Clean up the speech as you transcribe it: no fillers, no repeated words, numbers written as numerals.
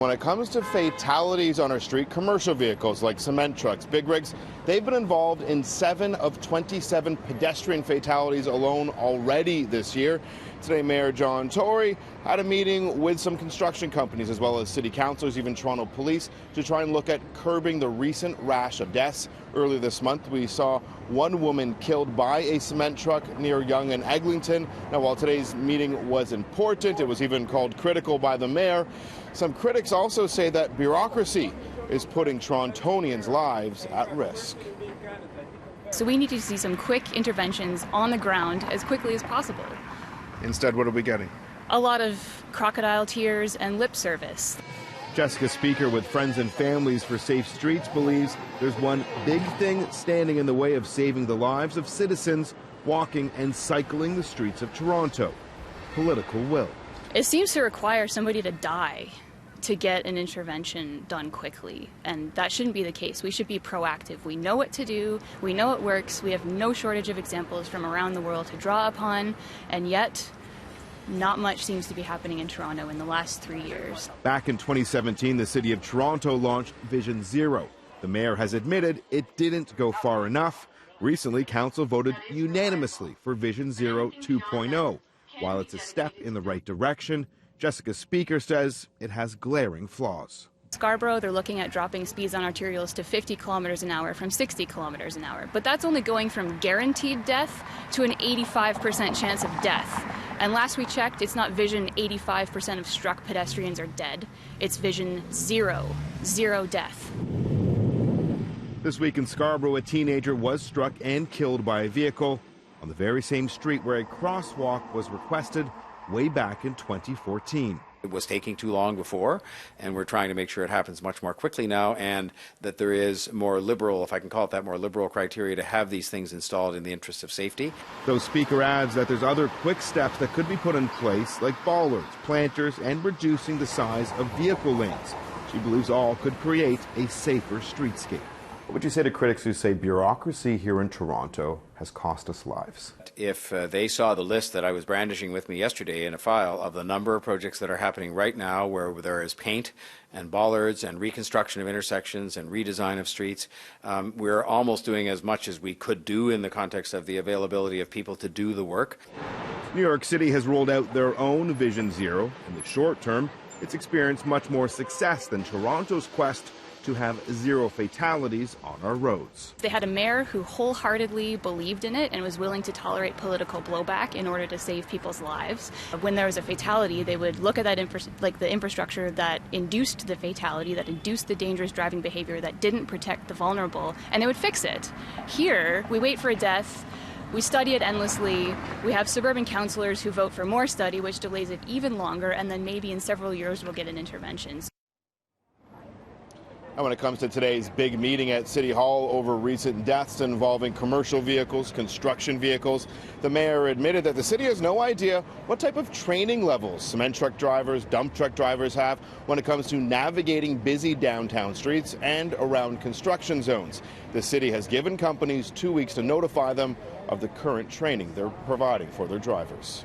When it comes to fatalities on our street, commercial vehicles like cement trucks, big rigs, they've been involved in 7 of 27 pedestrian fatalities alone already this year. Today, Mayor John Tory had a meeting with some construction companies as well as city councillors, even Toronto police, to try and look at curbing the recent rash of deaths. Earlier this month, we saw one woman killed by a cement truck near Yonge and Eglinton. Now, while today's meeting was important, it was even called critical by the mayor. Some critics also say that bureaucracy is putting Torontonians' lives at risk. So we need to see some quick interventions on the ground as quickly as possible. Instead, what are we getting? A lot of crocodile tears and lip service. Jessica Speaker with Friends and Families for Safe Streets believes there's one big thing standing in the way of saving the lives of citizens walking and cycling the streets of Toronto: political will. It seems to require somebody to die to get an intervention done quickly, and that shouldn't be the case. We should be proactive. We know what to do, we know it works, we have no shortage of examples from around the world to draw upon, and yet not much seems to be happening in Toronto in the last 3 years. Back in 2017, the City of Toronto launched Vision Zero. The mayor has admitted it didn't go far enough. Recently, council voted unanimously for Vision Zero 2.0. While it's a step in the right direction, Jessica Speaker says it has glaring flaws. Scarborough, they're looking at dropping speeds on arterials to 50 kilometers an hour from 60 kilometers an hour. But that's only going from guaranteed death to an 85% chance of death. And last we checked, it's not Vision 85% of struck pedestrians are dead. It's Vision Zero death. This week in Scarborough, a teenager was struck and killed by a vehicle on the very same street where a crosswalk was requested way back in 2014. It was taking too long before, and we're trying to make sure it happens much more quickly now, and that there is more liberal, if I can call it that, more liberal criteria to have these things installed in the interest of safety. Though Speaker adds that there's other quick steps that could be put in place, like bollards, planters, and reducing the size of vehicle lanes. She believes all could create a safer streetscape. What would you say to critics who say bureaucracy here in Toronto has cost us lives? If they saw the list that I was brandishing with me yesterday in a file of the number of projects that are happening right now where there is paint and bollards and reconstruction of intersections and redesign of streets, we're almost doing as much as we could do in the context of the availability of people to do the work. New York City has rolled out their own Vision Zero. In the short term, it's experienced much more success than Toronto's quest to have zero fatalities on our roads. They had a mayor who wholeheartedly believed in it and was willing to tolerate political blowback in order to save people's lives. When there was a fatality, they would look at that the infrastructure that induced the fatality, that induced the dangerous driving behavior, that didn't protect the vulnerable, and they would fix it. Here, we wait for a death, we study it endlessly, we have suburban councillors who vote for more study, which delays it even longer, and then maybe in several years we'll get an intervention. And when it comes to today's big meeting at City Hall over recent deaths involving commercial vehicles, construction vehicles, the mayor admitted that the city has no idea what type of training levels cement truck drivers, dump truck drivers have when it comes to navigating busy downtown streets and around construction zones. The city has given companies 2 weeks to notify them of the current training they're providing for their drivers.